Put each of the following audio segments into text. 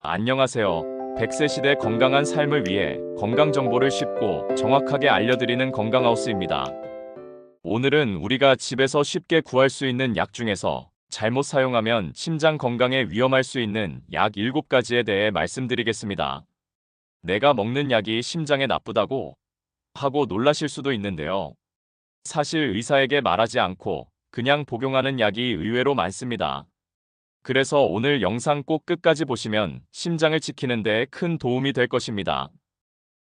안녕하세요. 100세 시대 건강한 삶을 위해 건강 정보를 쉽고 정확하게 알려드리는 건강하우스입니다. 오늘은 우리가 집에서 쉽게 구할 수 있는 약 중에서 잘못 사용하면 심장 건강에 위험할 수 있는 약 7가지에 대해 말씀드리겠습니다. 내가 먹는 약이 심장에 나쁘다고 하고 놀라실 수도 있는데요. 사실 의사에게 말하지 않고 그냥 복용하는 약이 의외로 많습니다. 그래서 오늘 영상 꼭 끝까지 보시면 심장을 지키는 데 큰 도움이 될 것입니다.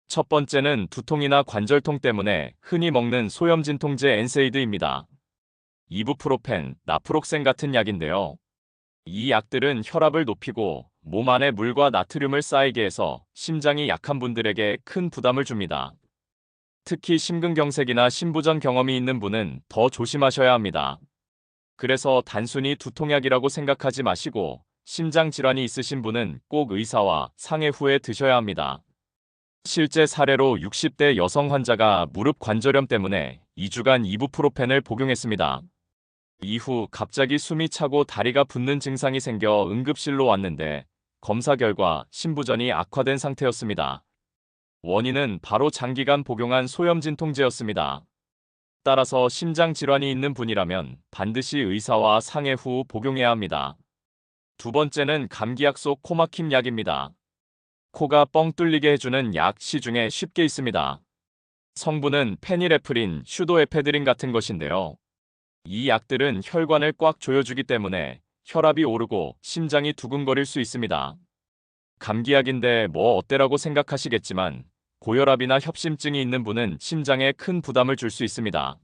첫 번째는 두통이나 관절통 때문에 흔히 먹는 소염진통제 엔세이드입니다. 이부프로펜, 나프록센 같은 약인데요. 이 약들은 혈압을 높이고 몸 안에 물과 나트륨을 쌓이게 해서 심장이 약한 분들에게 큰 부담을 줍니다. 특히 심근경색이나 심부전 경험이 있는 분은 더 조심하셔야 합니다. 그래서 단순히 두통약이라고 생각하지 마시고 심장 질환이 있으신 분은 꼭 의사와 상의 후에 드셔야 합니다. 실제 사례로 60대 여성 환자가 무릎 관절염 때문에 2주간 이부프로펜을 복용했습니다. 이후 갑자기 숨이 차고 다리가 붓는 증상이 생겨 응급실로 왔는데 검사 결과 심부전이 악화된 상태였습니다. 원인은 바로 장기간 복용한 소염진통제였습니다. 따라서 심장 질환이 있는 분이라면 반드시 의사와 상의 후 복용해야 합니다. 두 번째는 감기약 속 코막힘 약입니다. 코가 뻥 뚫리게 해주는 약 시중에 쉽게 있습니다. 성분은 페니레프린, 슈도에페드린 같은 것인데요. 이 약들은 혈관을 꽉 조여주기 때문에 혈압이 오르고 심장이 두근거릴 수 있습니다. 감기약인데 뭐 어때라고 생각하시겠지만 고혈압이나 협심증이 있는 분은 심장에 큰 부담을 줄 수 있습니다.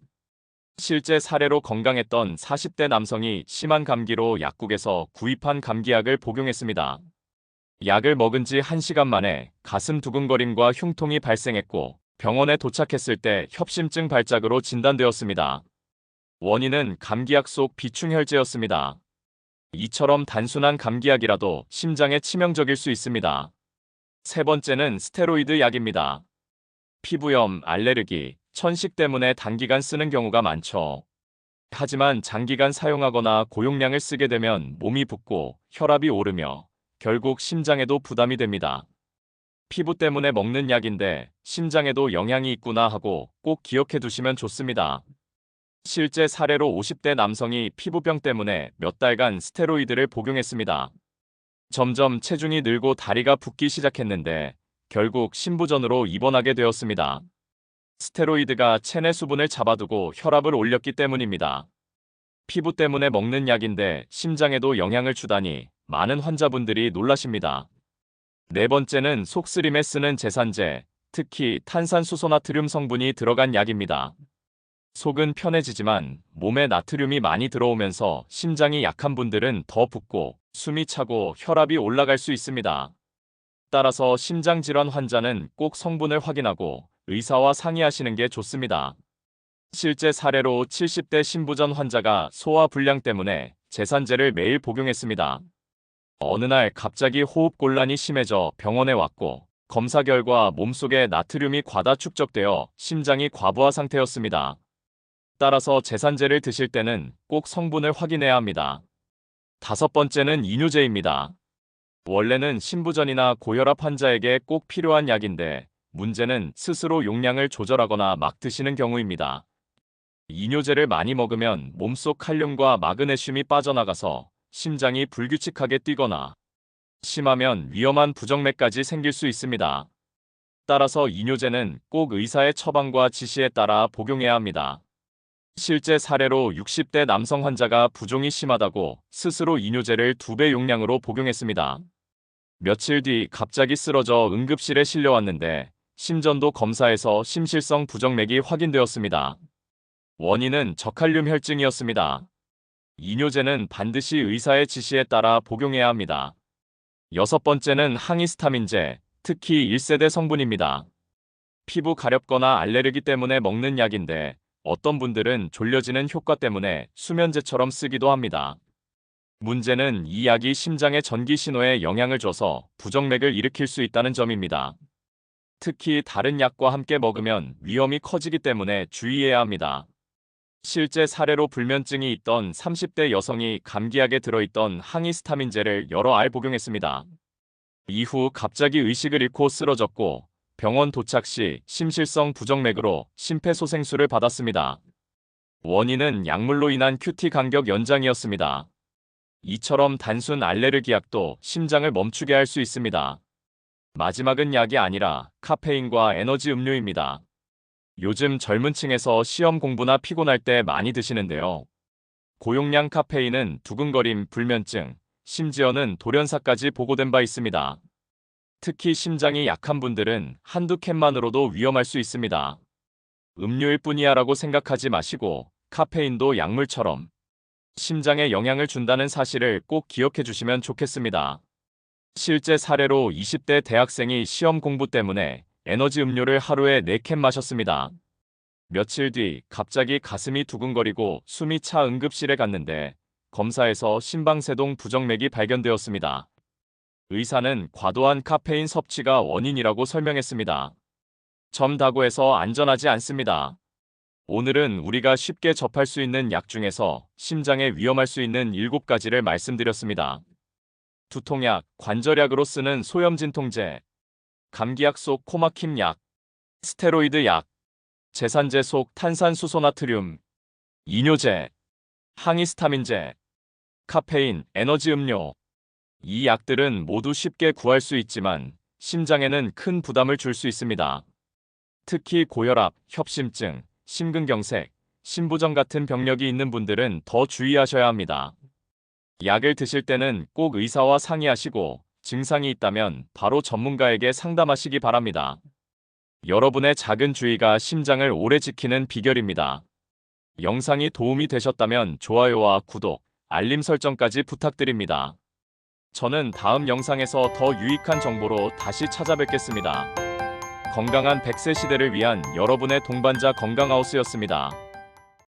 실제 사례로 건강했던 40대 남성이 심한 감기로 약국에서 구입한 감기약을 복용했습니다. 약을 먹은 지 1시간 만에 가슴 두근거림과 흉통이 발생했고 병원에 도착했을 때 협심증 발작으로 진단되었습니다. 원인은 감기약 속 비충혈제였습니다. 이처럼 단순한 감기약이라도 심장에 치명적일 수 있습니다. 세 번째는 스테로이드 약입니다. 피부염, 알레르기, 천식 때문에 단기간 쓰는 경우가 많죠. 하지만 장기간 사용하거나 고용량을 쓰게 되면 몸이 붓고 혈압이 오르며 결국 심장에도 부담이 됩니다. 피부 때문에 먹는 약인데 심장에도 영향이 있구나 하고 꼭 기억해 두시면 좋습니다. 실제 사례로 50대 남성이 피부병 때문에 몇 달간 스테로이드를 복용했습니다. 점점 체중이 늘고 다리가 붓기 시작했는데 결국 심부전으로 입원하게 되었습니다. 스테로이드가 체내 수분을 잡아두고 혈압을 올렸기 때문입니다. 피부 때문에 먹는 약인데 심장에도 영향을 주다니 많은 환자분들이 놀라십니다. 네 번째는 속쓰림에 쓰는 제산제, 특히 탄산수소나트륨 성분이 들어간 약입니다. 속은 편해지지만 몸에 나트륨이 많이 들어오면서 심장이 약한 분들은 더 붓고 숨이 차고 혈압이 올라갈 수 있습니다. 따라서 심장질환 환자는 꼭 성분을 확인하고 의사와 상의하시는 게 좋습니다. 실제 사례로 70대 심부전 환자가 소화불량 때문에 제산제를 매일 복용했습니다. 어느 날 갑자기 호흡곤란이 심해져 병원에 왔고 검사 결과 몸속에 나트륨이 과다 축적되어 심장이 과부하 상태였습니다. 따라서 제산제를 드실 때는 꼭 성분을 확인해야 합니다. 다섯 번째는 이뇨제입니다. 원래는 심부전이나 고혈압 환자에게 꼭 필요한 약인데 문제는 스스로 용량을 조절하거나 막 드시는 경우입니다. 이뇨제를 많이 먹으면 몸속 칼륨과 마그네슘이 빠져나가서 심장이 불규칙하게 뛰거나 심하면 위험한 부정맥까지 생길 수 있습니다. 따라서 이뇨제는 꼭 의사의 처방과 지시에 따라 복용해야 합니다. 실제 사례로 60대 남성 환자가 부종이 심하다고 스스로 이뇨제를 2배 용량으로 복용했습니다. 며칠 뒤 갑자기 쓰러져 응급실에 실려왔는데 심전도 검사에서 심실성 부정맥이 확인되었습니다. 원인은 저칼륨 혈증이었습니다. 이뇨제는 반드시 의사의 지시에 따라 복용해야 합니다. 여섯 번째는 항히스타민제, 특히 1세대 성분입니다. 피부 가렵거나 알레르기 때문에 먹는 약인데 어떤 분들은 졸려지는 효과 때문에 수면제처럼 쓰기도 합니다. 문제는 이 약이 심장의 전기 신호에 영향을 줘서 부정맥을 일으킬 수 있다는 점입니다. 특히 다른 약과 함께 먹으면 위험이 커지기 때문에 주의해야 합니다. 실제 사례로 불면증이 있던 30대 여성이 감기약에 들어있던 항히스타민제를 여러 알 복용했습니다. 이후 갑자기 의식을 잃고 쓰러졌고 병원 도착 시 심실성 부정맥으로 심폐소생술을 받았습니다. 원인은 약물로 인한 QT 간격 연장이었습니다. 이처럼 단순 알레르기 약도 심장을 멈추게 할 수 있습니다. 마지막은 약이 아니라 카페인과 에너지 음료입니다. 요즘 젊은 층에서 시험 공부나 피곤할 때 많이 드시는데요. 고용량 카페인은 두근거림, 불면증, 심지어는 돌연사까지 보고된 바 있습니다. 특히 심장이 약한 분들은 한두 캔만으로도 위험할 수 있습니다. 음료일 뿐이야라고 생각하지 마시고 카페인도 약물처럼 심장에 영향을 준다는 사실을 꼭 기억해 주시면 좋겠습니다. 실제 사례로 20대 대학생이 시험 공부 때문에 에너지 음료를 하루에 4캔 마셨습니다. 며칠 뒤 갑자기 가슴이 두근거리고 숨이 차 응급실에 갔는데 검사에서 심방세동 부정맥이 발견되었습니다. 의사는 과도한 카페인 섭취가 원인이라고 설명했습니다. 점다고해서 안전하지 않습니다. 오늘은 우리가 쉽게 접할 수 있는 약 중에서 심장에 위험할 수 있는 7가지를 말씀드렸습니다. 두통약, 관절약으로 쓰는 소염진통제, 감기약 속 코막힘 약, 스테로이드 약, 제산제 속 탄산수소나트륨, 이뇨제, 항히스타민제, 카페인, 에너지 음료. 이 약들은 모두 쉽게 구할 수 있지만 심장에는 큰 부담을 줄 수 있습니다. 특히 고혈압, 협심증, 심근경색, 심부전 같은 병력이 있는 분들은 더 주의하셔야 합니다. 약을 드실 때는 꼭 의사와 상의하시고 증상이 있다면 바로 전문가에게 상담하시기 바랍니다. 여러분의 작은 주의가 심장을 오래 지키는 비결입니다. 영상이 도움이 되셨다면 좋아요와 구독, 알림 설정까지 부탁드립니다. 저는 다음 영상에서 더 유익한 정보로 다시 찾아뵙겠습니다. 건강한 100세 시대를 위한 여러분의 동반자 건강하우스였습니다.